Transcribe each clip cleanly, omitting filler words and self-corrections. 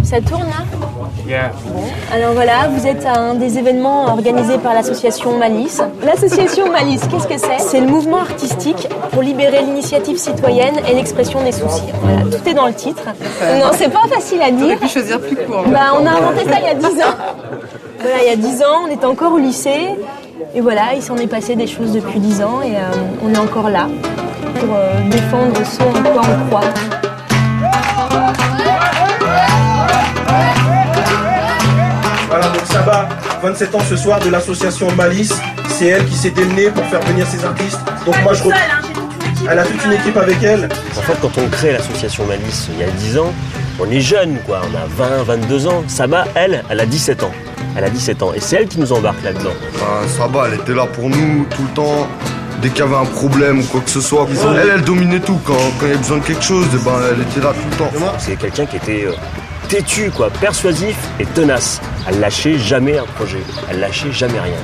Ça tourne là ? Yeah. Bon. Alors voilà, vous êtes à un des événements organisés par l'association Malice. L'association Malice, qu'est-ce que c'est ? C'est le mouvement artistique pour libérer l'initiative citoyenne et l'expression des soucis. Voilà, tout est dans le titre. Non, c'est pas facile à dire. On aurait pu choisir plus court. On a inventé ça il y a 10 ans. Voilà, il y a 10 ans, on était encore au lycée. Et voilà, il s'en est passé des choses depuis 10 ans et on est encore là pour défendre ce en quoi on croit. Voilà, donc Saba, 27 ans ce soir de l'association Malice. C'est elle qui s'est démenée pour faire venir ses artistes. Donc moi je elle a toute une équipe avec elle. En fait, quand on crée l'association Malice il y a 10 ans, on est jeune, quoi. On a 20, 22 ans. Saba, elle a 17 ans. Elle a 17 ans. Et c'est elle qui nous embarque là-dedans. Saba, elle était là pour nous tout le temps. Dès qu'il y avait un problème ou quoi que ce soit, elle dominait tout. Quand il y avait besoin de quelque chose, elle était là tout le temps. C'est quelqu'un qui était têtu, quoi, persuasif et tenace. Elle lâchait jamais un projet. Elle lâchait jamais rien.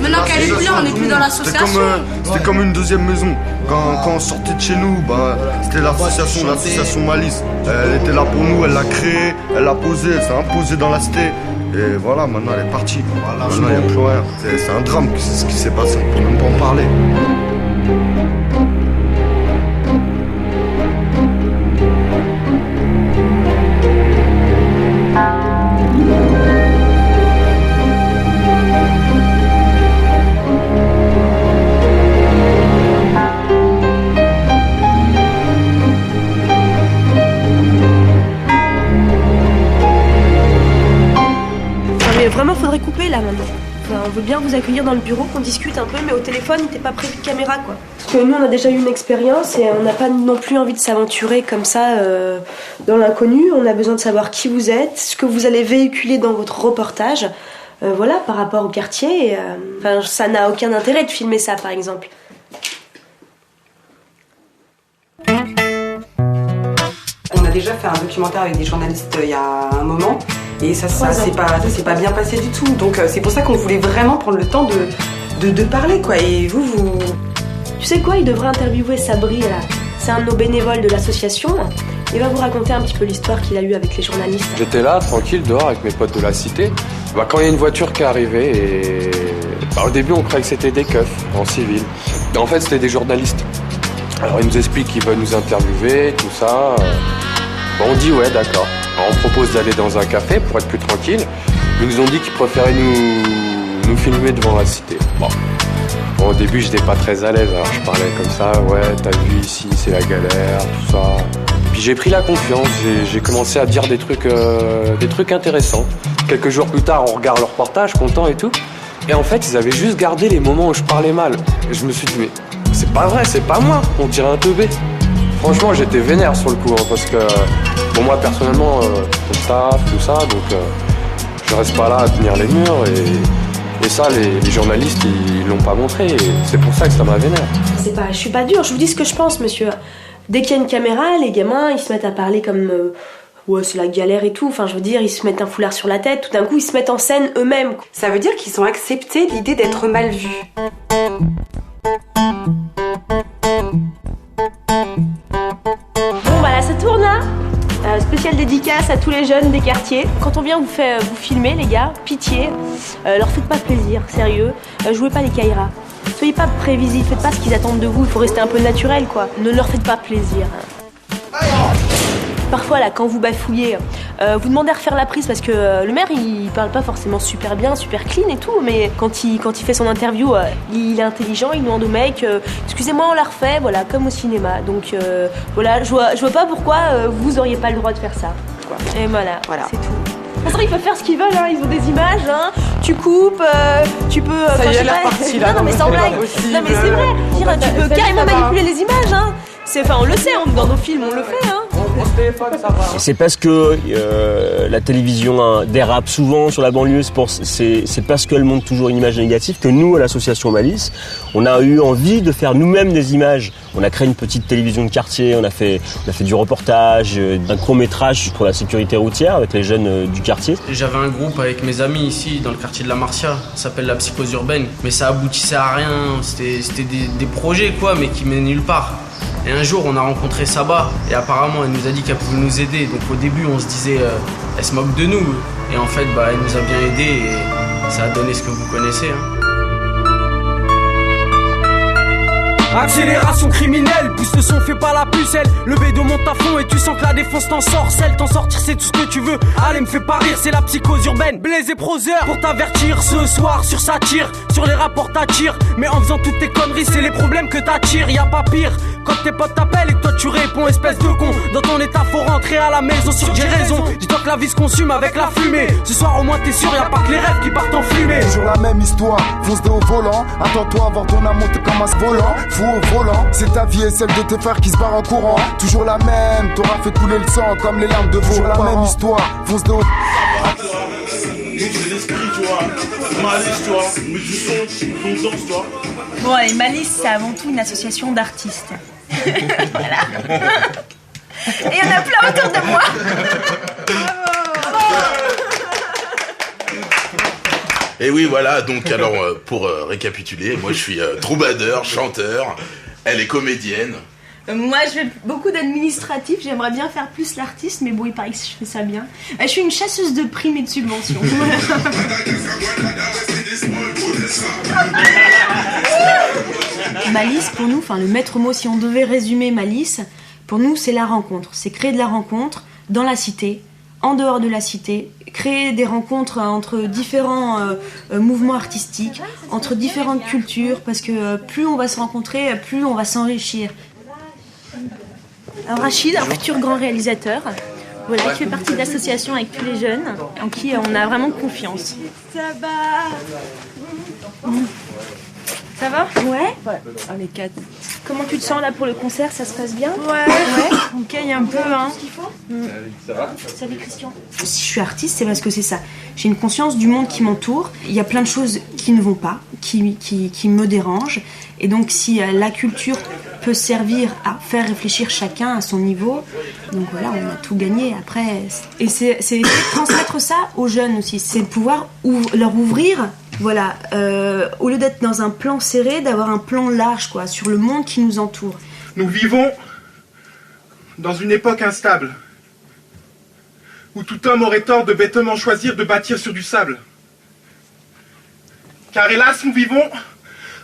Maintenant qu'elle est plus là, on n'est plus dans l'association. C'était comme une deuxième maison. Quand on sortait de chez nous, c'était l'association Malice. Elle était là pour nous, elle l'a créée, elle l'a posée, elle s'est imposée dans la cité. Et voilà, maintenant elle est partie. Maintenant il n'y a plus rien. C'est un drame ce qui s'est passé, on ne peut même pas en parler. Vraiment, faudrait couper là maintenant. Enfin, on veut bien vous accueillir dans le bureau, qu'on discute un peu, mais au téléphone, il n'était pas prévu de caméra, quoi. Parce que nous, on a déjà eu une expérience et on n'a pas non plus envie de s'aventurer comme ça dans l'inconnu. On a besoin de savoir qui vous êtes, ce que vous allez véhiculer dans votre reportage, voilà, par rapport au quartier. Enfin, ça n'a aucun intérêt de filmer ça, par exemple. On a déjà fait un documentaire avec des journalistes il y a un moment. Et ça s'est pas bien passé du tout. Donc c'est pour ça qu'on voulait vraiment prendre le temps de parler, quoi. Et vous... Tu sais quoi, il devrait interviewer Sabri, là. C'est un de nos bénévoles de l'association. Il va vous raconter un petit peu l'histoire qu'il a eue avec les journalistes. J'étais là, tranquille, dehors, avec mes potes de la cité. Quand il y a une voiture qui est arrivée, et au début, on croyait que c'était des keufs, en civil. Et en fait, c'était des journalistes. Alors, ils nous expliquent qu'ils veulent nous interviewer, tout ça. On dit ouais, d'accord. On propose d'aller dans un café pour être plus tranquille. Ils nous ont dit qu'ils préféraient nous filmer devant la cité. Bon, au début, j'étais pas très à l'aise. Alors je parlais comme ça, ouais, t'as vu ici, c'est la galère, tout ça. Puis j'ai pris la confiance. J'ai commencé à dire des trucs intéressants. Quelques jours plus tard, on regarde le reportage, content et tout. Et en fait, ils avaient juste gardé les moments où je parlais mal. Et je me suis dit, mais c'est pas vrai, c'est pas moi. On dirait un teubé. Franchement, j'étais vénère sur le coup, parce que pour moi, personnellement, le staff, tout ça, donc je reste pas là à tenir les murs, et ça, les journalistes, ils l'ont pas montré, et c'est pour ça que ça m'a vénère. Je suis pas dure, je vous dis ce que je pense, monsieur. Dès qu'il y a une caméra, les gamins, ils se mettent à parler comme... ouais, c'est la galère et tout, enfin, je veux dire, ils se mettent un foulard sur la tête, tout d'un coup, ils se mettent en scène eux-mêmes. Ça veut dire qu'ils ont accepté l'idée d'être mal vus. Bon, là, ça tourne, hein. Spéciale dédicace à tous les jeunes des quartiers. Quand on vient vous filmer, les gars, pitié, leur faites pas plaisir, sérieux. Jouez pas les caïras. Soyez pas prévisibles, faites pas ce qu'ils attendent de vous, il faut rester un peu naturel, quoi. Ne leur faites pas plaisir. Parfois, là, quand vous bafouillez, vous demandez à refaire la prise parce que le maire, il parle pas forcément super bien, super clean et tout, mais quand il fait son interview, il est intelligent, il demande au mec excusez-moi, on la refait, voilà, comme au cinéma. Donc voilà, je vois pas pourquoi vous auriez pas le droit de faire ça. Quoi. Et voilà, c'est tout. De toute façon, ils peuvent faire ce qu'ils veulent, hein. Ils ont des images, hein. Tu coupes, tu peux... Ça y est, elle est repartie, là. Non, mais sans blague. Non, mais c'est vrai. Tu peux carrément manipuler les images, hein. Enfin, on le sait, dans nos films, on le fait, hein. Et c'est parce que la télévision dérape souvent sur la banlieue, c'est parce qu'elle montre toujours une image négative que nous, à l'association Malice, on a eu envie de faire nous-mêmes des images. On a créé une petite télévision de quartier, on a fait du reportage, un court-métrage pour la sécurité routière avec les jeunes du quartier. J'avais un groupe avec mes amis ici dans le quartier de la Marcia, ça s'appelle la psychose urbaine, mais ça aboutissait à rien, c'était des projets quoi, mais qui menaient nulle part. Et un jour on a rencontré Saba et apparemment elle nous a dit qu'elle pouvait nous aider, donc au début on se disait elle se moque de nous, et en fait elle nous a bien aidés et ça a donné ce que vous connaissez. Accélération criminelle, pousse le son, fais pas la pucelle. Le bédo monte à fond et tu sens que la défonce t'en sorcelle. T'en sortir c'est tout ce que tu veux, allez me fais pas rire, c'est la psychose urbaine. Blaise et proseur, pour t'avertir ce soir sur satire. Sur les rapports t'attires, mais en faisant toutes tes conneries c'est les problèmes que t'attires. Y'a pas pire, quand tes potes t'appellent et que toi tu réponds espèce de con. Dans ton état faut rentrer à la maison sur j'ai raison. Dis-toi que la vie se consume avec la fumée. Ce soir au moins t'es sûr, y'a pas que les rêves qui partent en fumée. Toujours la même histoire, fonce de haut volant. Attends-toi à voir ton amour, t'es comme un volant. Fou au volant, c'est ta vie et celle de tes frères qui se barrent en courant. Toujours la même, t'auras fait couler le sang comme les larmes de vos parents. Toujours la même histoire, fonce de haut. C'est l'esprit, tu vois, Malice, tu vois, mais du son, donc danse, tu vois. Bon, allez, Malice, c'est avant tout une association d'artistes. Voilà. Et il y en a plein autour de moi. Et oui, voilà, donc alors pour récapituler, moi je suis troubadour, chanteur, elle est comédienne. Moi, je fais beaucoup d'administratif, j'aimerais bien faire plus l'artiste, mais bon, il paraît que je fais ça bien. Je suis une chasseuse de primes et de subventions. Malice, pour nous, enfin le maître mot, si on devait résumer Malice, pour nous, c'est la rencontre. C'est créer de la rencontre dans la cité, en dehors de la cité, créer des rencontres entre différents mouvements artistiques, entre différentes cultures, parce que plus on va se rencontrer, plus on va s'enrichir. Alors Rachid, un futur grand réalisateur, voilà, qui fait partie de l'association avec tous les jeunes, en qui on a vraiment confiance. Ça va. Ça va? Ouais. Oh, les quatre. Comment tu te sens là pour le concert? Ça se passe bien? Ouais. On caille un peu, hein. Ça va? Salut Christian. Si je suis artiste, c'est parce que c'est ça. J'ai une conscience du monde qui m'entoure. Il y a plein de choses qui ne vont pas, qui me dérangent. Et donc si la culture peut servir à faire réfléchir chacun à son niveau, donc voilà, on a tout gagné après. Et c'est transmettre ça aux jeunes aussi. C'est pouvoir leur ouvrir. Voilà, au lieu d'être dans un plan serré, d'avoir un plan large, quoi, sur le monde qui nous entoure. Nous vivons dans une époque instable, où tout homme aurait tort de bêtement choisir de bâtir sur du sable. Car hélas, nous vivons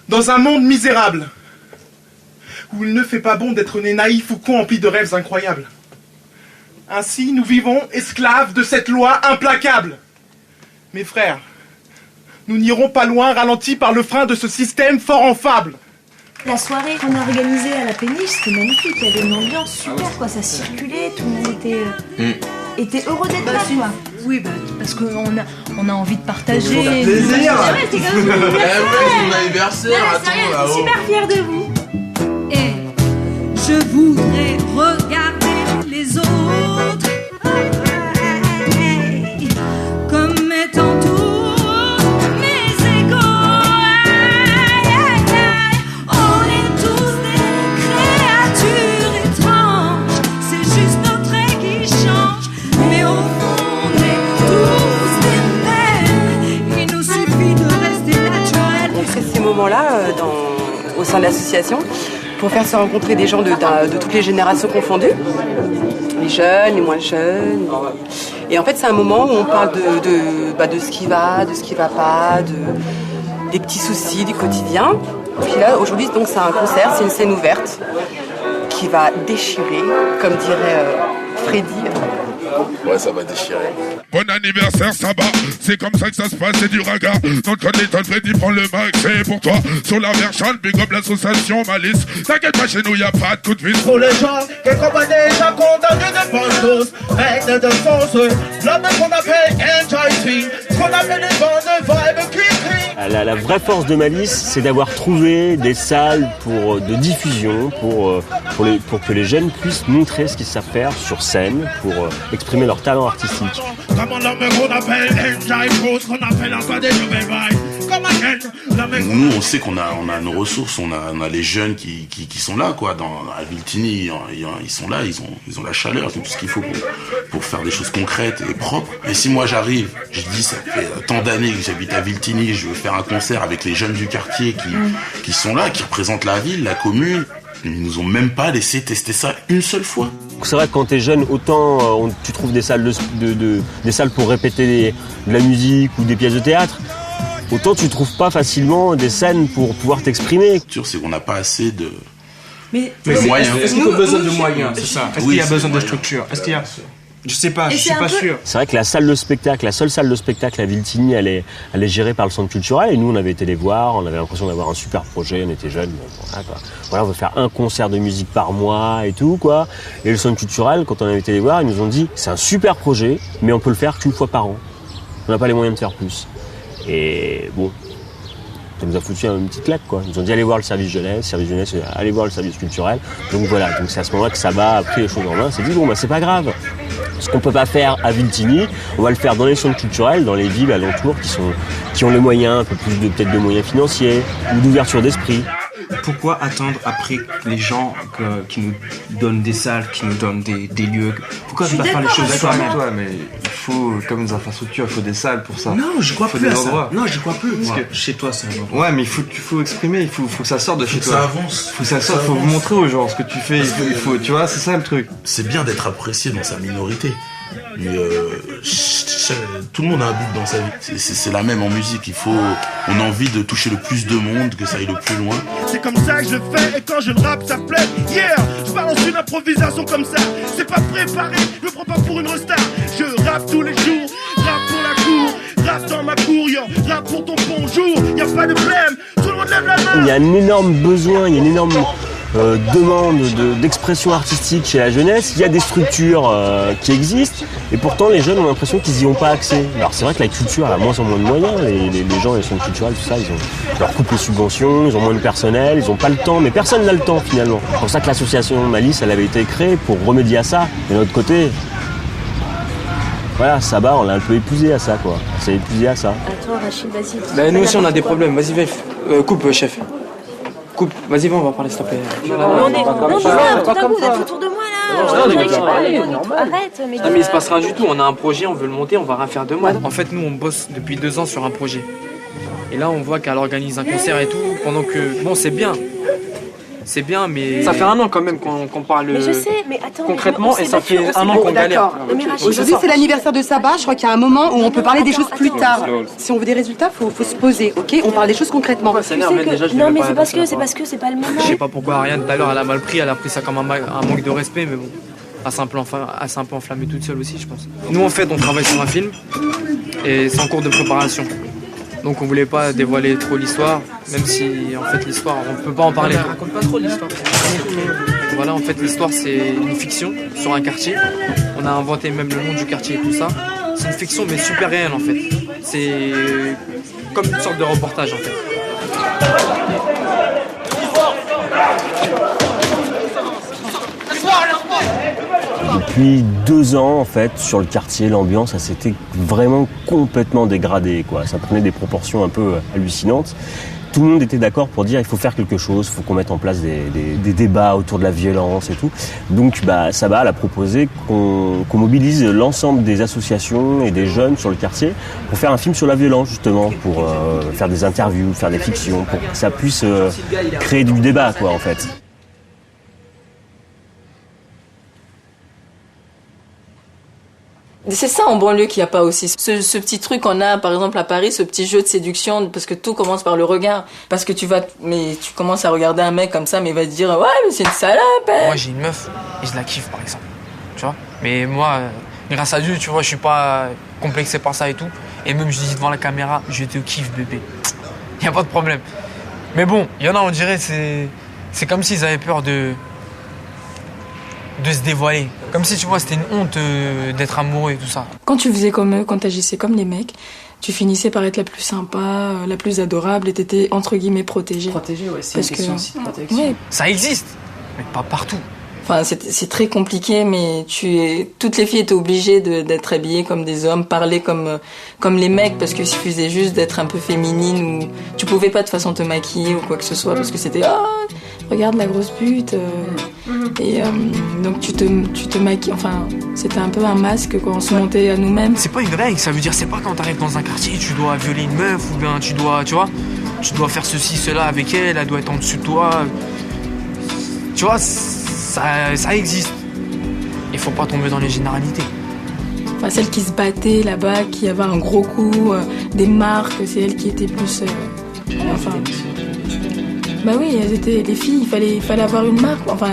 dans un monde misérable, où il ne fait pas bon d'être né naïf ou con empli de rêves incroyables. Ainsi, nous vivons esclaves de cette loi implacable. Mes frères, nous n'irons pas loin, ralentis par le frein de ce système fort en fable. La soirée qu'on a organisée à la Péniche, c'était magnifique. Il y avait une ambiance super, quoi. Ça circulait, tout le monde était heureux d'être là, quoi. Oui, parce qu'on a envie de partager. Ça fait plaisir. C'est comme ça. C'est mon anniversaire, je suis super fière de vous. Et je voudrais regarder les autres comme étant tout. Là au sein de l'association pour faire se rencontrer des gens de toutes les générations confondues, les jeunes, les moins jeunes, et en fait c'est un moment où on parle de ce qui va, de ce qui va pas, des petits soucis du quotidien. Et puis là aujourd'hui donc c'est un concert, c'est une scène ouverte qui va déchirer, comme dirait Freddy. Ouais, ça va déchirer. Bon anniversaire, Saba, c'est comme ça que ça se passe, c'est du raga. Dans le Little Freddy prend le max, c'est pour toi. Sur la verchante, big up l'association Malice. T'inquiète pas, chez nous, y'a pas de coup de vis. Pour les gens qui comprennent déjà condamnés de bonnes choses, règles de sens, l'homme qu'on appelle NJT, qu'on appelle les bandes de vibes qui crient. la vraie force de Malice, c'est d'avoir trouvé des salles de diffusion pour que les jeunes puissent montrer ce qu'ils savent faire sur scène pour exprimer leur talent artistique. Nous, on sait qu'on a nos ressources, on a les jeunes qui sont là, quoi. À Viltigny, ils sont là, ils ont la chaleur, tout ce qu'il faut pour faire des choses concrètes et propres. Et si moi j'arrive, je dis ça fait tant d'années que j'habite à Viltigny, je veux faire un concert avec les jeunes du quartier qui sont là, qui représentent la ville, la commune. Ils nous ont même pas laissé tester ça une seule fois. C'est vrai que quand t'es jeune, autant tu trouves des salles des salles pour répéter de la musique ou des pièces de théâtre, autant tu trouves pas facilement des scènes pour pouvoir t'exprimer. C'est qu'on n'a pas assez de moyens. Est-ce qu'il y a besoin de moyens, c'est ça? Est-ce qu'il y a besoin de structure? Est-ce qu'il y a... Je sais pas, je suis pas sûr. C'est vrai que la seule salle de spectacle à Viltigny, elle est gérée par le centre culturel. Et nous, on avait été les voir, on avait l'impression d'avoir un super projet, on était jeunes. Voilà, on veut faire un concert de musique par mois et tout, quoi. Et le centre culturel, quand on avait été les voir, ils nous ont dit, c'est un super projet, mais on peut le faire qu'une fois par an. On n'a pas les moyens de faire plus. Et bon, ça nous a foutu une petite claque, quoi. Ils nous ont dit, allez voir le service jeunesse, allez voir le service culturel. Donc voilà, donc c'est à ce moment-là que Saba a pris les choses en main, s'est dit, bon, c'est pas grave. Ce qu'on peut pas faire à Viltigny, on va le faire dans les centres culturels, dans les villes alentours qui ont les moyens, un peu plus peut-être de moyens financiers ou d'ouverture d'esprit. Pourquoi attendre après les gens qui nous donnent des salles, qui nous donnent des lieux? Pourquoi ne pas faire les choses soi-même? Toi, mais il faut, comme des infrastructures, il faut des salles pour ça. Non, je crois plus à ça. Non, je crois plus. Parce que chez toi, c'est un endroit. Ouais, mais il faut exprimer, il faut que ça sorte de chez toi. Ça avance. Faut que ça sorte, faut vous montrer aux gens ce que tu fais. Il faut, tu vois, c'est ça le truc. C'est bien d'être apprécié dans sa minorité. Mais tout le monde a un but dans sa vie. C'est la même en musique. On a envie de toucher le plus de monde, que ça aille le plus loin. C'est comme ça que je fais et quand je rappe ça plaît. Yeah, je balance une improvisation comme ça. C'est pas préparé, je me prends pas pour une star. Je rappe tous les jours, rappe pour la cour, rappe dans ma cour, yo, rappe pour ton bonjour. Y a pas de blême, tout le monde lève la main. Il y a un énorme besoin, il y a une énorme demande d'expression artistique chez la jeunesse. Il y a des structures qui existent et pourtant les jeunes ont l'impression qu'ils n'y ont pas accès. Alors c'est vrai que la culture a moins en moins de moyens, les gens, les centres culturels, tout ça, ils leur coupent les subventions, ils ont moins de personnel, ils n'ont pas le temps, mais personne n'a le temps finalement. C'est pour ça que l'association Malice, elle avait été créée pour remédier à ça. Et de l'autre côté, voilà, Saba, on l'a un peu épuisé à ça, quoi. C'est épuisé à ça. Attends, Rachid, vas-y. Bah, nous aussi, on a des problèmes. Vas-y, Vef. Coupe, chef. Coupe. Vas-y, va, on va parler, s'il te plaît. Non, tout à coup, vous êtes autour de moi, là. Arrête, mais... Non, mais il se passe rien du tout. On a un projet, on veut le monter, on va rien faire de moi. En fait, nous, on bosse depuis 2 ans sur un projet. Et là, on voit qu'elle organise un concert et tout, pendant que... Bon, c'est bien. C'est bien, mais... Ça fait 1 an quand même qu'on parle mais je sais, mais attends, concrètement, et ça fait 1 an qu'on galère. Aujourd'hui, c'est l'anniversaire de Saba. Je crois qu'il y a un moment où on peut parler des choses plus tard. Si on veut des résultats, faut se poser, ok? On parle des choses concrètement. Non, mais c'est parce que c'est pas le moment. Je sais pas pourquoi Ariane, tout à l'heure, elle a mal pris. Elle a pris ça comme un manque de respect, mais bon. Elle s'est un peu enflammée toute seule aussi, je pense. Nous, en fait, on travaille sur un film, et c'est en cours de préparation. Donc on voulait pas dévoiler trop l'histoire, même si en fait l'histoire, on peut pas en parler. On raconte pas trop l'histoire. Voilà, en fait l'histoire c'est une fiction sur un quartier. On a inventé même le nom du quartier et tout ça. C'est une fiction mais super réelle en fait. C'est comme une sorte de reportage en fait. Depuis 2 ans, en fait, sur le quartier, l'ambiance, ça s'était vraiment complètement dégradé, quoi. Ça prenait des proportions un peu hallucinantes. Tout le monde était d'accord pour dire il faut faire quelque chose, il faut qu'on mette en place des débats autour de la violence et tout. Donc, Saba a proposé qu'on mobilise l'ensemble des associations et des jeunes sur le quartier pour faire un film sur la violence, justement, pour faire des interviews, faire des fictions, pour que ça puisse créer du débat, quoi, en fait. C'est ça en banlieue qu'il n'y a pas aussi. Ce petit truc qu'on a, par exemple, à Paris, ce petit jeu de séduction, parce que tout commence par le regard. Parce que tu commences à regarder un mec comme ça, mais il va te dire, ouais, mais c'est une salope, hein. Moi, j'ai une meuf, et je la kiffe, par exemple. Tu vois? Mais moi, grâce à Dieu, tu vois, je suis pas complexé par ça et tout. Et même, je dis devant la caméra, je te kiffe, bébé. Il n'y a pas de problème. Mais bon, il y en a, on dirait, c'est comme s'ils avaient peur de se dévoiler. Comme si, tu vois, c'était une honte d'être amoureux et tout ça. Quand tu faisais comme eux, quand tu agissais comme les mecs, tu finissais par être la plus sympa, la plus adorable et t'étais entre guillemets protégée. Protégée, ouais, c'est une question aussi de protection. Ouais. Ça existe, mais pas partout. Enfin, c'est très compliqué, mais toutes les filles étaient obligées d'être habillées comme des hommes, parler comme les mecs, parce qu'il suffisait juste d'être un peu féminine ou tu pouvais pas de toute façon te maquiller ou quoi que ce soit, parce que c'était regarde la grosse pute. Et donc tu te maquilles. Enfin, c'était un peu un masque quand on se montait à nous-mêmes. C'est pas une règle, ça veut dire c'est pas quand t'arrives dans un quartier tu dois violer une meuf ou bien tu dois faire ceci, cela avec elle, elle doit être en dessous de toi. Tu vois. Ça existe. Il faut pas tomber dans les généralités. Enfin, celle qui se battait là-bas, qui avait un gros coup, des marques, c'est elle qui était plus. Bah oui, elles étaient les filles. Il fallait avoir une marque, enfin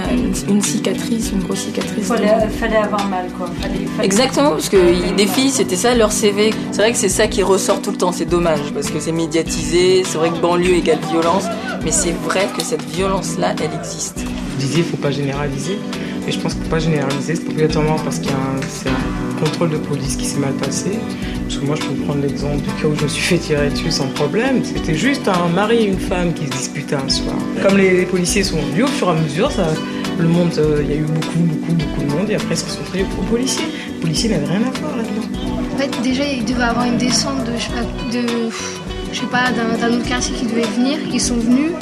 une cicatrice, une grosse cicatrice. Fallait avoir mal, quoi. Fallait... Exactement, parce que des filles, c'était ça leur CV. C'est vrai que c'est ça qui ressort tout le temps. C'est dommage parce que c'est médiatisé. C'est vrai que banlieue égale violence, mais c'est vrai que cette violence-là, elle existe. Vous disiez, il ne faut pas généraliser. Et je pense qu'il ne faut pas généraliser, c'est obligatoirement parce qu'il y a un contrôle de police qui s'est mal passé. Parce que moi, je peux prendre l'exemple du cas où je me suis fait tirer dessus sans problème. C'était juste un mari et une femme qui se disputaient un soir. Comme les policiers sont venus, au fur et à mesure, le monde, il y a eu beaucoup de monde et après, ils se sont pris aux policiers. Les policiers n'avaient rien à voir là-dedans. En fait, déjà, il devait avoir une descente d'un autre quartier qui devait venir. Ils sont venus.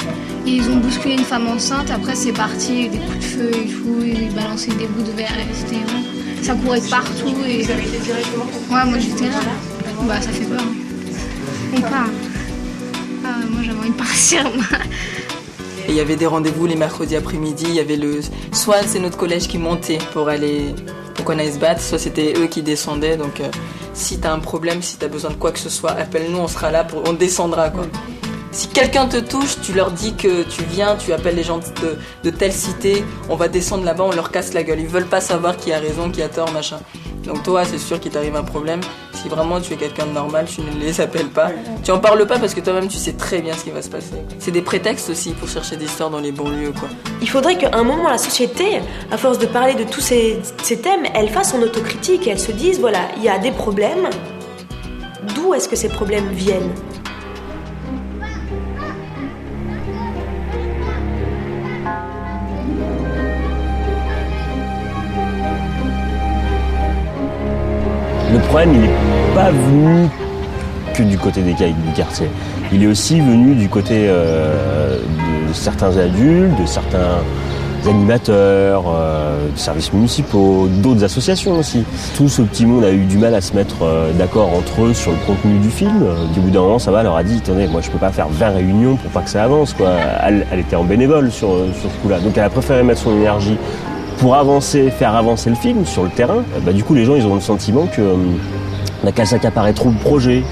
Et ils ont bousculé une femme enceinte, après c'est parti, des coups de feu et tout, ils balançaient des bouts de verre, ça courait partout. Et... Vous avez été directement? Ouais, moi j'étais là. Bah ça fait peur. On part. Moi j'avais envie de partir. Et il y avait des rendez-vous les mercredis après-midi, il y avait soit c'est notre collège qui montait pour qu'on aille se battre, soit c'était eux qui descendaient, donc si t'as un problème, si t'as besoin de quoi que ce soit, appelle-nous, on sera là, on descendra quoi. Si quelqu'un te touche, tu leur dis que tu viens, tu appelles les gens de telle cité, on va descendre là-bas, on leur casse la gueule. Ils veulent pas savoir qui a raison, qui a tort, machin. Donc toi, c'est sûr qu'il t'arrive un problème. Si vraiment tu es quelqu'un de normal, tu ne les appelles pas. Tu en parles pas parce que toi-même, tu sais très bien ce qui va se passer. C'est des prétextes aussi pour chercher des histoires dans les banlieues, quoi. Il faudrait qu'à un moment, la société, à force de parler de tous ces thèmes, elle fasse son autocritique et elle se dise, voilà, il y a des problèmes. D'où est-ce que ces problèmes viennent ? Le problème, il n'est pas venu que du côté du quartier. Il est aussi venu du côté de certains adultes, de certains animateurs, de services municipaux, d'autres associations aussi. Tout ce petit monde a eu du mal à se mettre d'accord entre eux sur le contenu du film. Du bout d'un moment, ça va, elle leur a dit, attendez, moi je peux pas faire 20 réunions pour pas que ça avance, quoi. Elle était en bénévole sur ce coup-là. Donc elle a préféré mettre son énergie pour faire avancer le film sur le terrain. Du coup, les gens, ils ont le sentiment qu'elle s'accaparait trop de projets.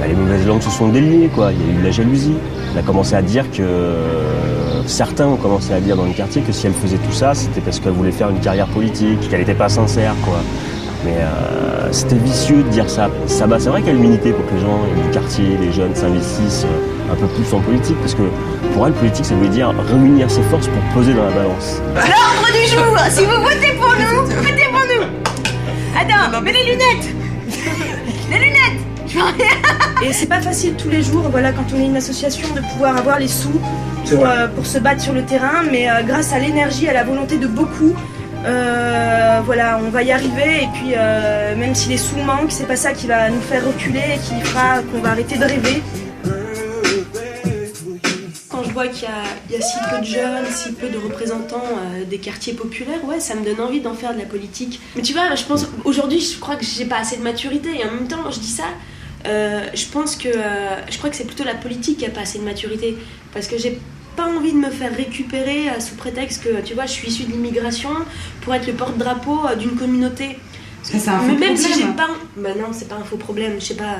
Les mauvaises langues se sont déliées, quoi. Il y a eu de la jalousie. On a commencé à dire certains ont commencé à dire dans le quartier que si elle faisait tout ça, c'était parce qu'elle voulait faire une carrière politique, qu'elle n'était pas sincère, quoi. Mais c'était vicieux de dire ça. C'est vrai qu'elle militait pour que les gens du quartier, les jeunes s'investissent un peu plus en politique, parce que pour elle, politique, ça voulait dire réunir ses forces pour peser dans la balance. L'ordre du jour, si vous votez pour nous, votez pour nous. Attends, mais les lunettes. Les lunettes. Je vois rien. Et c'est pas facile tous les jours, voilà, quand on est une association, de pouvoir avoir les sous pour se battre sur le terrain, mais grâce à l'énergie, à la volonté de beaucoup, voilà, on va y arriver. Et puis même si les sous manquent, c'est pas ça qui va nous faire reculer et qui fera qu'on va arrêter de rêver. Quand je vois qu'il y a si peu de jeunes, si peu de représentants des quartiers populaires, ouais, ça me donne envie d'en faire de la politique. Mais tu vois, je pense, aujourd'hui, je crois que j'ai pas assez de maturité, et en même temps, je dis ça, je crois que c'est plutôt la politique qui a pas assez de maturité, parce que j'ai pas envie de me faire récupérer sous prétexte que, tu vois, je suis issue de l'immigration pour être le porte-drapeau d'une communauté. C'est un faux même problème. si j'ai pas... Bah non, c'est pas un faux problème, je sais pas,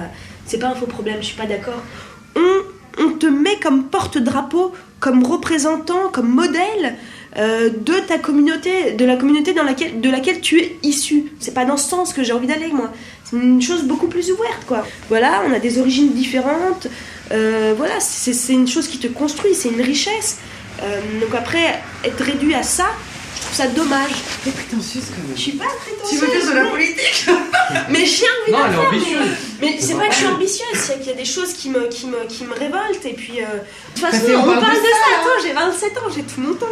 c'est pas un faux problème, je suis pas d'accord. On te met comme porte-drapeau, comme représentant, comme modèle de ta communauté, de la communauté de laquelle tu es issu. C'est pas dans ce sens que j'ai envie d'aller, moi. C'est une chose beaucoup plus ouverte, quoi. Voilà, on a des origines différentes. Voilà, c'est une chose qui te construit, c'est une richesse. Donc après, être réduit à ça, je trouve ça dommage. T'es prétentieuse quand même. Je suis pas prétentieuse. Tu veux faire de la politique? Mais j'ai envie Non, de elle est faire. ambitieuse. Mais c'est pas que je suis ambitieuse, c'est qu'il y a des choses qui me révoltent. Et puis, de toute façon, fait, on parle de ça. là. Attends, j'ai 27 ans, j'ai tout mon temps.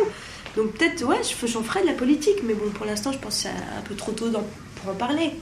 Donc peut-être, ouais, j'en ferai de la politique. Mais bon, pour l'instant, je pense que c'est un peu trop tôt pour en parler.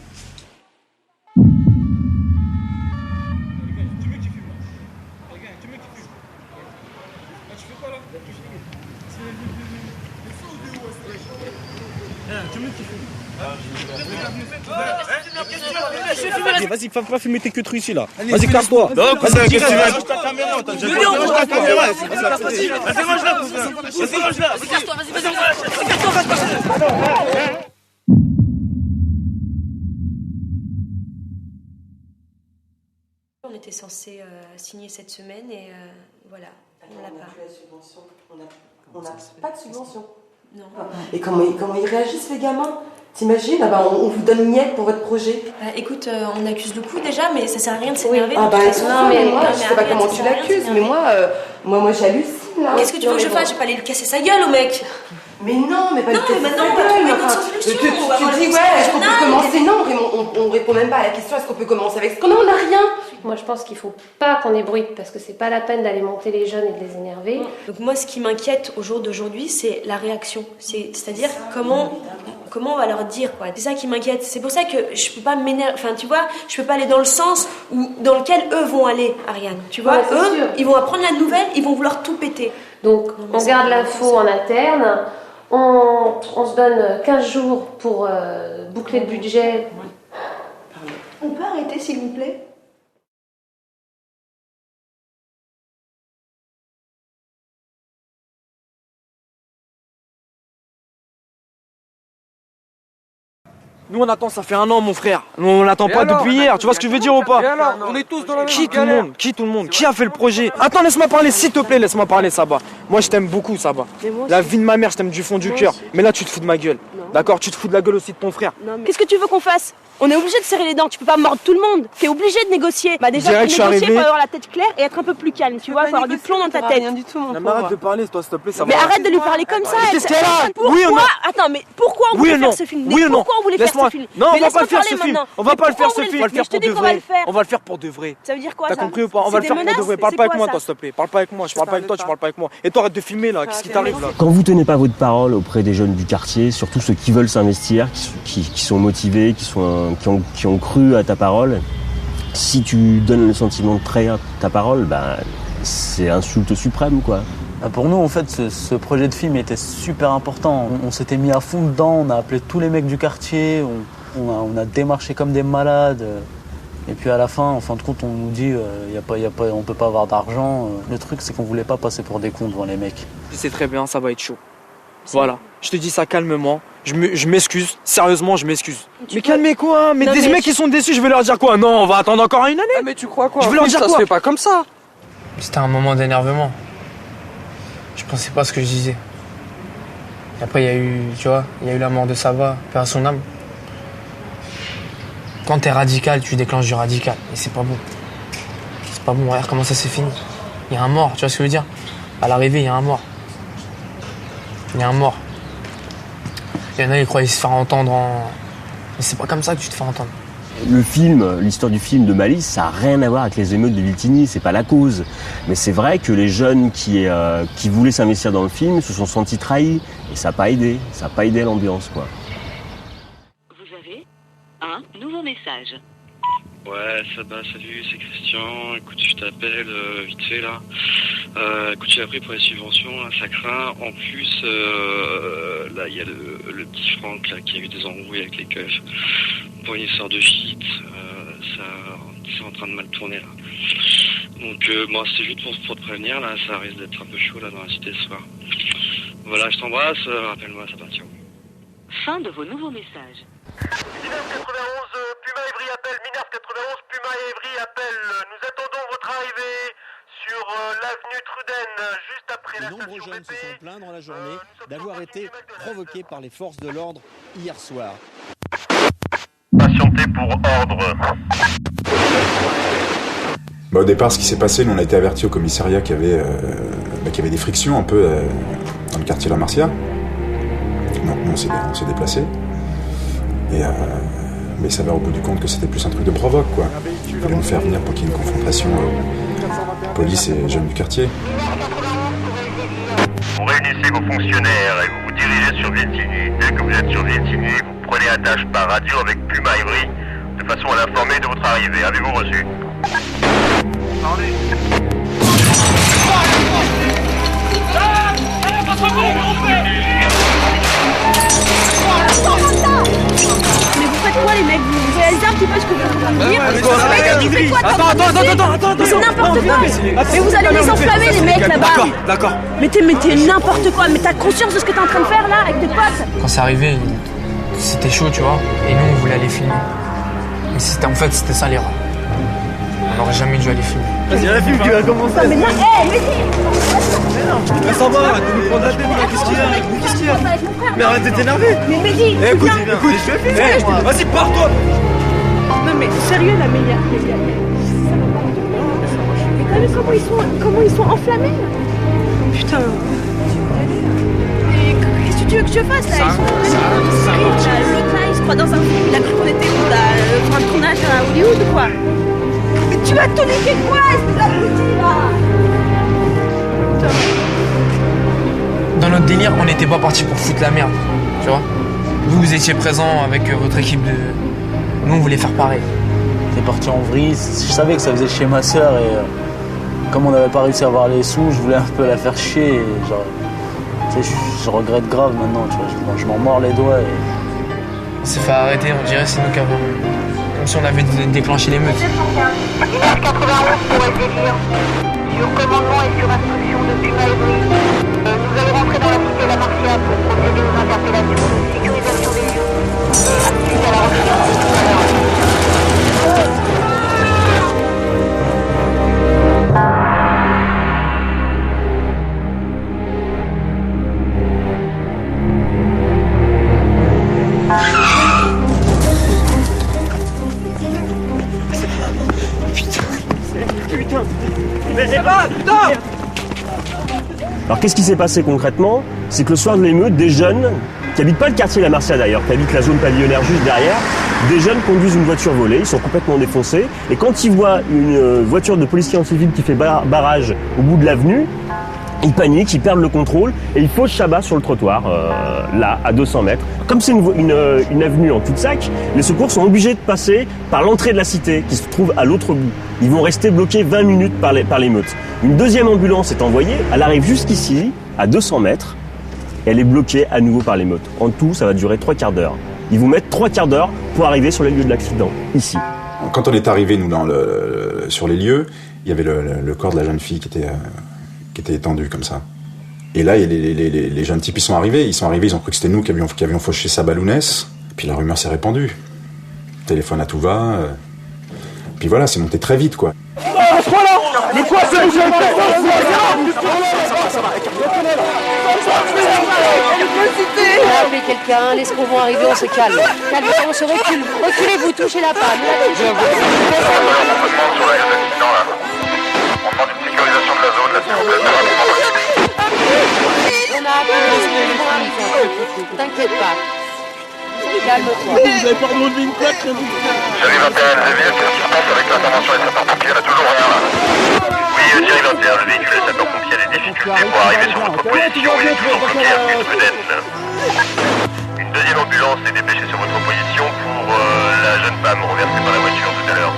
Vas-y, fais pas filmer tes queues ici là. Vas-y, casse-toi. Non, vas-y, qu'est-ce que tu veux? Range ta caméra, t'as déjà range ta caméra. Vas-y, range-la. Vas-y, range-la. Casse-toi, vas-y. On était censé signer cette semaine et voilà, on l'a pas. On n'a pas de subvention. Non. Et comment ils réagissent les gamins? T'imagines? Ah bah on vous donne miette pour votre projet. Écoute, on accuse le coup déjà, mais ça sert à rien de s'énerver. Ah bah non, mais moi, je sais pas comment tu l'accuses, mais moi j'hallucine là. Qu'est-ce que tu veux que je fasse? Je vais pas aller lui casser sa gueule au mec. Mais non, mais pas non, mais maintenant on va trouver une autre solution. Tu dis ouais, est-ce qu'on peut commencer? Non, on répond même pas à la question, est-ce qu'on peut commencer avec ce qu'on a? On n'a rien. Moi je pense qu'il faut pas qu'on ébruite parce que c'est pas la peine d'aller monter les jeunes et de les énerver. Donc moi ce qui m'inquiète au jour d'aujourd'hui c'est la réaction. C'est-à-dire comment on va leur dire quoi. C'est ça qui m'inquiète. C'est pour ça que je peux pas m'énerver. Enfin tu vois, je peux pas aller dans le sens dans lequel eux vont aller, Ariane. Tu vois, eux, ils vont apprendre la nouvelle, ils vont vouloir tout péter. Donc on garde l'info en interne. On se donne 15 jours pour boucler le budget. On peut arrêter s'il vous plaît? Nous on attend, ça fait 1 an mon frère. Nous on l'attend pas depuis hier, tu vois ce que je veux dire ou pas? On est tous dans la même Qui tout le monde? Qui a fait le projet? Attends, laisse-moi parler, s'il te plaît, laisse-moi parler, Saba. Moi je t'aime beaucoup, Saba. La vie de ma mère, je t'aime du fond du cœur. Mais là tu te fous de ma gueule. D'accord? Tu te fous de la gueule aussi de ton frère. Qu'est-ce que tu veux qu'on fasse? On est obligé de serrer les dents, tu peux pas mordre tout le monde. T'es obligé de négocier. Bah déjà, pour négocier, faut avoir la tête claire et être un peu plus calme, tu vois, faut avoir du plomb dans ta tête. Rien du tout, mon pauvre. Arrête de parler, toi, s'il te plaît, ça va. Mais arrête de lui parler comme ça. Qu'est-ce qu'elle a? Oui ou non? Attends, mais pourquoi on voulait faire ce film? Pourquoi on voulait faire ce film? Non, on va pas le faire ce film. On va pas le faire ce film. On va le faire pour de vrai. On va le faire pour de vrai. Ça veut dire quoi? T'as compris ou pas? On va le faire pour de vrai. Parle pas avec moi, toi, s'il te plaît. Parle pas avec moi. Je parle pas avec toi, tu parles pas avec moi. Et toi, arrête de filmer là. Qu'est-ce qui t'arrive là? Quand vous tenez pas votre parole auprès des jeunes du quartier, surtout ceux qui veulent s'investir, qui sont motivés, qui ont cru à ta parole, si tu donnes le sentiment de trahir ta parole, c'est insulte suprême, quoi. Pour nous, en fait, ce projet de film était super important. On s'était mis à fond dedans, on a appelé tous les mecs du quartier, on a démarché comme des malades. Et puis à la fin, en fin de compte, on nous dit on peut pas avoir d'argent. Le truc, c'est qu'on voulait pas passer pour des cons devant les mecs. Je sais très bien, ça va être chaud. Voilà, je te dis ça calmement. Je m'excuse, sérieusement, je m'excuse. Mais calmez quoi? Mais des mecs qui sont déçus, je vais leur dire quoi? Non, on va attendre encore une année. Mais tu crois quoi? Je vais leur dire ça quoi? se fait pas comme ça. C'était un moment d'énervement. Je pensais pas ce que je disais. Et après, il y a eu la mort de Saba, paix à son âme. Quand t'es radical, tu déclenches du radical. Et c'est pas bon. C'est pas bon, regarde comment ça s'est fini. Il y a un mort, tu vois ce que je veux dire? À l'arrivée, il y a un mort. Il y a un mort. Il y en a, ils croyaient se faire entendre Mais c'est pas comme ça que tu te fais entendre. Le film, l'histoire du film de Malice, ça n'a rien à voir avec les émeutes de Viltigny, c'est pas la cause. Mais c'est vrai que les jeunes qui voulaient s'investir dans le film se sont sentis trahis. Et ça n'a pas aidé. Ça n'a pas aidé l'ambiance, quoi. Vous avez un nouveau message. Ouais, salut, c'est Christian. Écoute, je t'appelle vite fait là. Écoute, j'ai appris pour les subventions, là, ça craint. En plus, là, il y a le petit Franck là, qui a eu des embrouilles avec les keufs pour une histoire de shit. C'est en train de mal tourner là. Donc, moi, c'est juste pour te prévenir, là, ça risque d'être un peu chaud là dans la cité ce soir. Voilà, je t'embrasse, rappelle-moi, ça va, ciao. Fin de vos nouveaux messages. Minerve 91, Puma Evry appelle. Minerve 91, Puma Evry appelle. Nous attendons votre arrivée sur l'avenue Truden, juste après la station BP. De nombreux jeunes se sont plaints dans la journée d'avoir été provoqués par les forces de l'ordre hier soir. Patientez pour ordre. Au départ, ce qui s'est passé, nous on a été avertis au commissariat qu'il y avait des frictions un peu dans le quartier La Marcia. Donc nous, on s'est déplacés. Et mais ça va au bout du compte que c'était plus un truc de provoque, quoi. Il fallait nous faire venir pour qu'il y ait une confrontation police et jeunes du quartier. Vous réunissez vos fonctionnaires et vous vous dirigez sur Viltigny. Dès que vous êtes sur Viltigny, vous prenez attache par radio avec Puma Ivry de façon à l'informer de votre arrivée. Avez-vous reçu? Mais vous faites quoi les mecs? Vous réalisez un petit peu ce que vous dire? Attends, c'est n'importe quoi. Mais vous allez les enflammer les mecs là-bas. D'accord. Mais t'es n'importe quoi. Mais t'as conscience de ce que t'es en train de faire là avec tes potes? Quand c'est arrivé, c'était chaud, tu vois. Et nous, on voulait aller filmer. Mais c'était ça l'erreur. On n'aurait jamais dû aller filmer. Vas-y, la film qui va commencer. Mais non, mais Mais ça va, arrête de nous prendre la tête, qu'est-ce qu'il y a? Mais arrête de t'énerver. Mais Mehdi, écoute, je vais filmer. Vas-y, pars-toi. Non mais sérieux là, mais il y a... Mais t'as vu comment ils sont enflammés là? Putain. Mais qu'est-ce que tu veux que je fasse là? L'autre là, il se croit dans un film, il a cru qu'on était où là? Fin de tournage à Hollywood ou quoi? Mais tu vas te niquer quoi, espèce d'abruti là? Dans notre délire, on n'était pas parti pour foutre la merde, tu vois. Vous étiez présents avec votre équipe de... Nous, on voulait faire pareil. C'est parti en vrille. Je savais que ça faisait chier ma soeur et comme on n'avait pas réussi à avoir les sous, je voulais un peu la faire chier. Et genre, tu sais, je regrette grave maintenant, tu vois. Je m'en mords les doigts. On s'est fait arrêter, on dirait c'est nous qui avons... Comme si on avait déclenché l'émeute. 91 pour être délire. Sur commandement et sur instruction de Puma Ivry. Nous allons rentrer dans la cité de la Marcia pour procéder aux interpellations de sécurisation des lieux. Suite à la recherche de tout à l'heure. Putain. Mais c'est pas, putain. Alors qu'est-ce qui s'est passé concrètement? C'est que le soir de l'émeute, des jeunes, qui habitent pas le quartier La Marcia d'ailleurs, qui habitent la zone pavillonnaire juste derrière, des jeunes conduisent une voiture volée, ils sont complètement défoncés, et quand ils voient une voiture de policiers en civil qui fait barrage au bout de l'avenue, ils paniquent, ils perdent le contrôle, et ils faussent Chabat sur le trottoir, là, à 200 mètres. Comme c'est une avenue en cul-de-sac, les secours sont obligés de passer par l'entrée de la cité, qui se trouve à l'autre bout. Ils vont rester bloqués 20 minutes par l'émeute. Une deuxième ambulance est envoyée, elle arrive jusqu'ici, à 200 mètres, et elle est bloquée à nouveau par l'émeute. En tout, ça va durer 3 quarts d'heure. Ils vous mettent 3 quarts d'heure pour arriver sur les lieux de l'accident, ici. Quand on est arrivé, nous, sur les lieux, il y avait le corps de la jeune fille qui était étendu comme ça. Et là, les jeunes types, ils ont cru que c'était nous qui avions fauché sa balounesse. Puis la rumeur s'est répandue. Téléphone à tout va. Puis voilà, c'est monté très vite, quoi. Mais quoi, c'est vous? Appelez quelqu'un, les secours vont arriver, on se calme. Calme-toi, on se recule. Reculez-vous, touchez la panne. On a appelé les secours, ils vont arriver. T'inquiète pas. Calme-toi. Vous avez pas remonté une plaque, là, vous? Thierry 21, qu'est-ce qui se passe avec l'intervention des sapeurs-pompiers? On a toujours rien là. Oui, Thierry 21, le véhicule des sapeurs-pompiers a des difficultés pour arriver sur votre position. Il est toujours bloqué à une vedette. Une deuxième ambulance est dépêchée sur votre position pour la jeune femme renversée par la voiture tout à l'heure.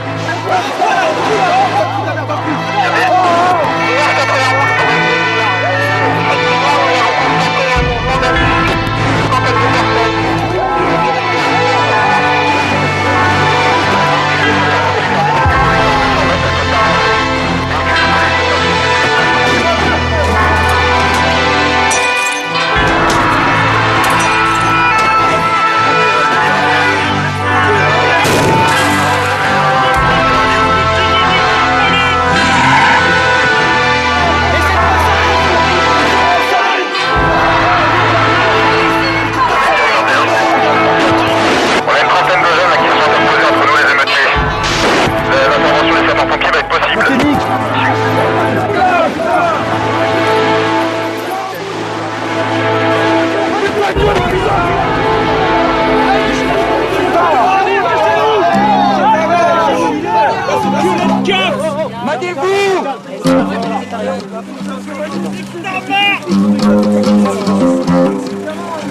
Je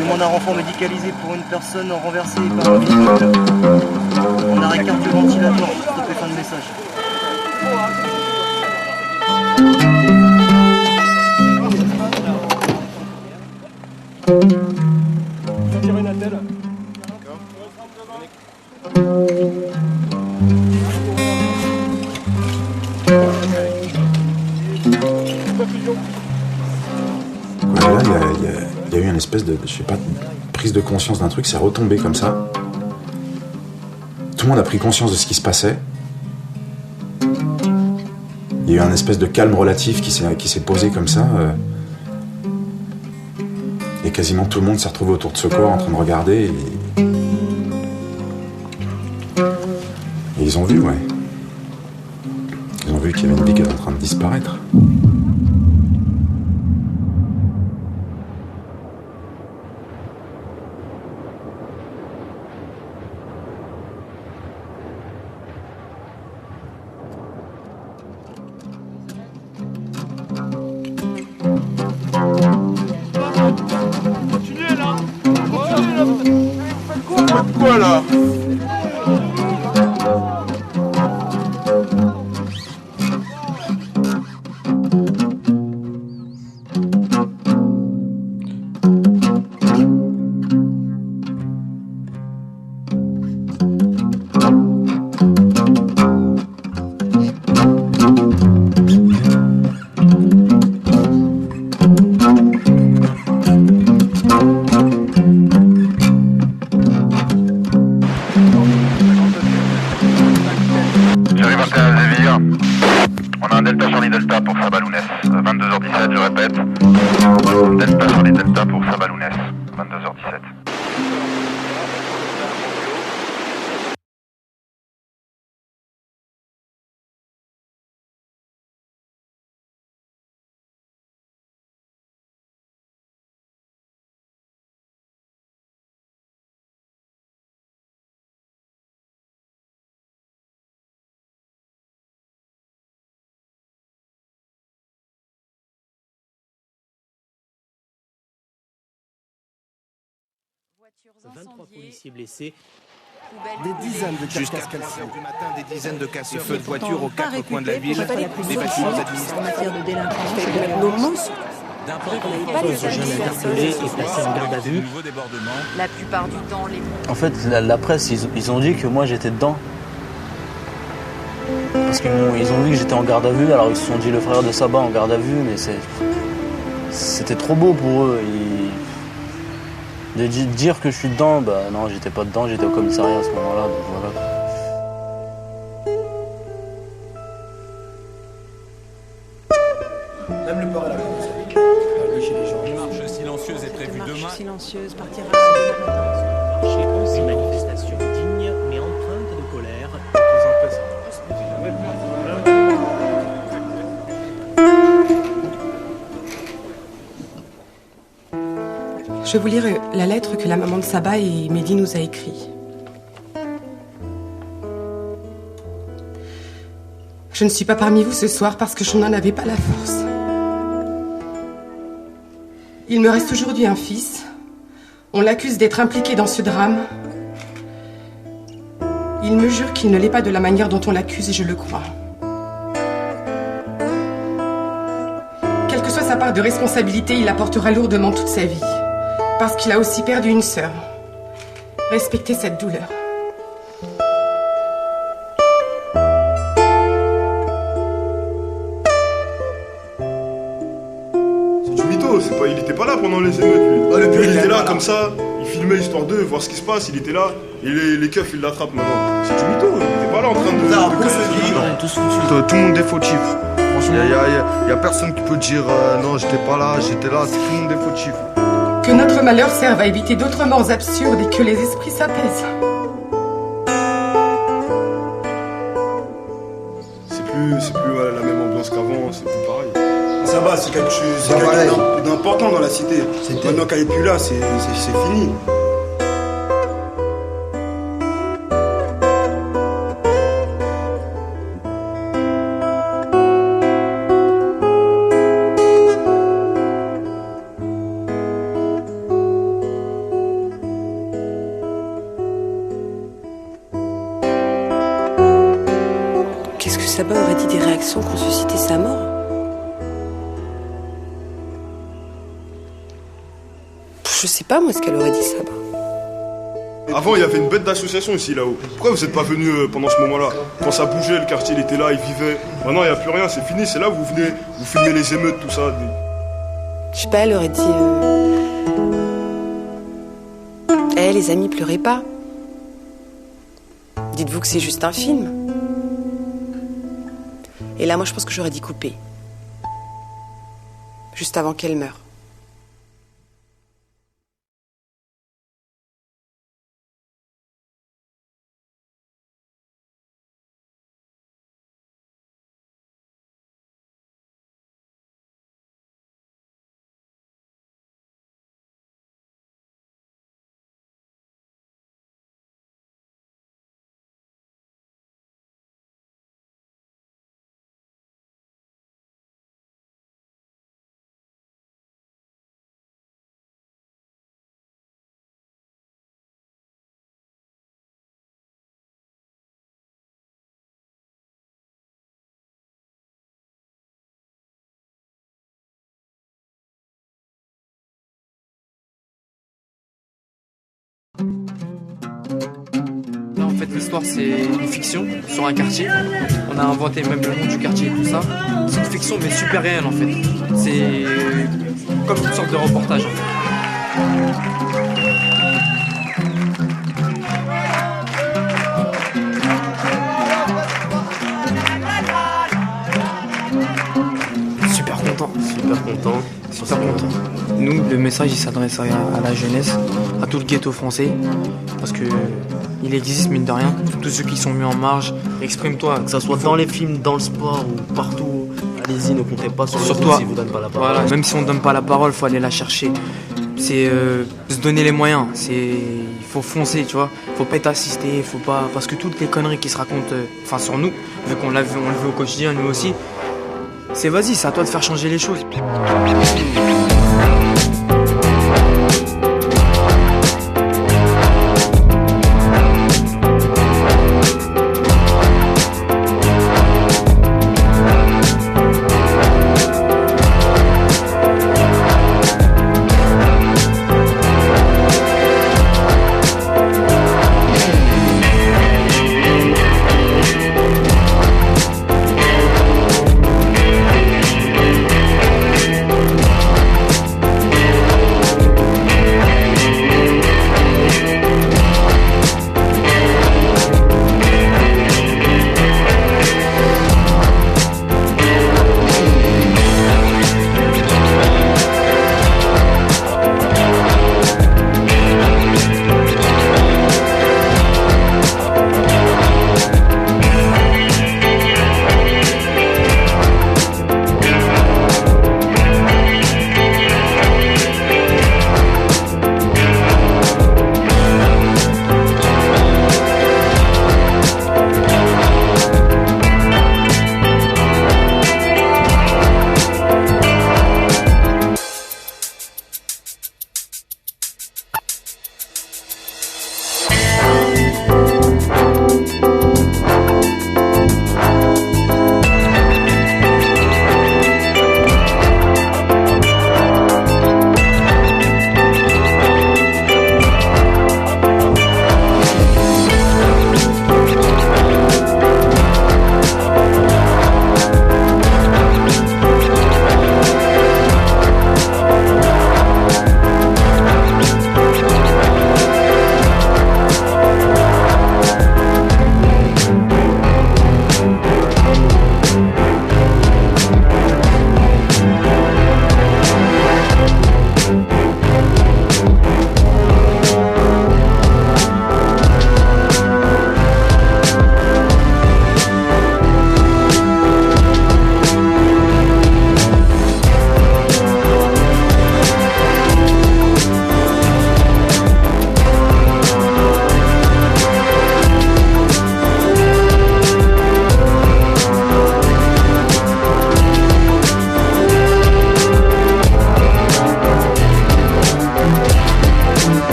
demande un renfort médicalisé pour une personne renversée par un véhicule. On arrête carte le ventilateur. S'il te plaît, fin de message. Voilà, il y a eu une espèce de, je sais pas, prise de conscience d'un truc, c'est retombé comme ça. Tout le monde a pris conscience de ce qui se passait. Il y a eu un espèce de calme relatif qui s'est posé comme ça. Et quasiment tout le monde s'est retrouvé autour de ce corps en train de regarder. Et ils ont vu, ouais. Ils ont vu qu'il y avait une vie qui était en train de disparaître. Quoi là? Delta pour Sabalounès, 22h17, je répète. Delta Charlie Delta pour Sabalounès, 22h17. Voitures 23 policiers blessés. Des dizaines de Jusqu'à casseurs du matin, des dizaines de casseurs. Feux de voitures aux quatre coins de la ville, des bâtiments administratifs. en matière de délinquance. D'importants jeunes interpellés et placés en garde à vue. La plupart du temps, les... En fait, la presse, ils ont dit que moi j'étais dedans. Parce qu'ils ont vu que j'étais en garde à vue, alors ils se sont dit le frère de Sabah en garde à vue, mais c'était trop beau pour eux. De dire que je suis dedans, bah non, j'étais pas dedans, j'étais au commissariat à ce moment-là, donc voilà. Même le port à la course. Chez les gens. Une marche silencieuse est prévue demain. marche silencieuse partira demain matin. Chez eux, une manifestation digne mais empreinte de colère. Je vais vous lire la lettre que la maman de Sabah et Mehdi nous a écrite. Je ne suis pas parmi vous ce soir parce que je n'en avais pas la force. Il me reste aujourd'hui un fils. On l'accuse d'être impliqué dans ce drame. Il me jure qu'il ne l'est pas de la manière dont on l'accuse et je le crois. Quelle que soit sa part de responsabilité, il la portera lourdement toute sa vie. Parce qu'il a aussi perdu une sœur. Respectez cette douleur. C'est du mytho, il était pas là pendant les émeutes lui. Ah, il était là comme ça, il filmait histoire de voir ce qui se passe, il était là, et les keufs ils l'attrapent maintenant. C'est du mytho, il était pas là en train de... Tout le monde est fautif. Franchement, il y a personne qui peut dire non j'étais pas là, j'étais là, tout le monde est fautif. Que notre malheur serve à éviter d'autres morts absurdes et que les esprits s'apaisent. C'est plus la même ambiance qu'avant, c'est plus pareil. Ça va, c'est quelque chose d'important dans la cité. Maintenant qu'elle est plus là, c'est fini. Saba aurait dit des réactions qui ont suscité sa mort. Je sais pas moi ce qu'elle aurait dit, Saba. Avant, il y avait une bête d'association ici, là-haut. Pourquoi vous n'êtes pas venu pendant ce moment-là? Quand ça bougeait, le quartier, il était là, il vivait. Maintenant, il n'y a plus rien, c'est fini. C'est là où vous venez, vous filmez les émeutes, tout ça. Je sais pas, elle aurait dit... les amis, pleurez pas. Dites-vous que c'est juste un film. Et là, moi, je pense que j'aurais dit couper. Juste avant qu'elle meure. Là, en fait, l'histoire, c'est une fiction sur un quartier. On a inventé même le nom du quartier et tout ça. C'est une fiction, mais super réelle, en fait. C'est comme une sorte de reportage, en fait. Super content. Nous, le message, il s'adresse à la jeunesse, à tout le ghetto français, parce que il existe, mine de rien, tous ceux qui sont mis en marge. Exprime-toi. Que ça soit dans les films, dans le sport ou partout, allez-y, ne comptez pas sur toi si vous donne pas la parole. Voilà, même si on donne pas la parole, faut aller la chercher. C'est se donner les moyens. Il faut foncer, tu vois. Faut pas être assisté, faut pas, parce que toutes les conneries qui se racontent, sur nous, vu qu'on le vit au quotidien, nous aussi. C'est vas-y, c'est à toi de faire changer les choses.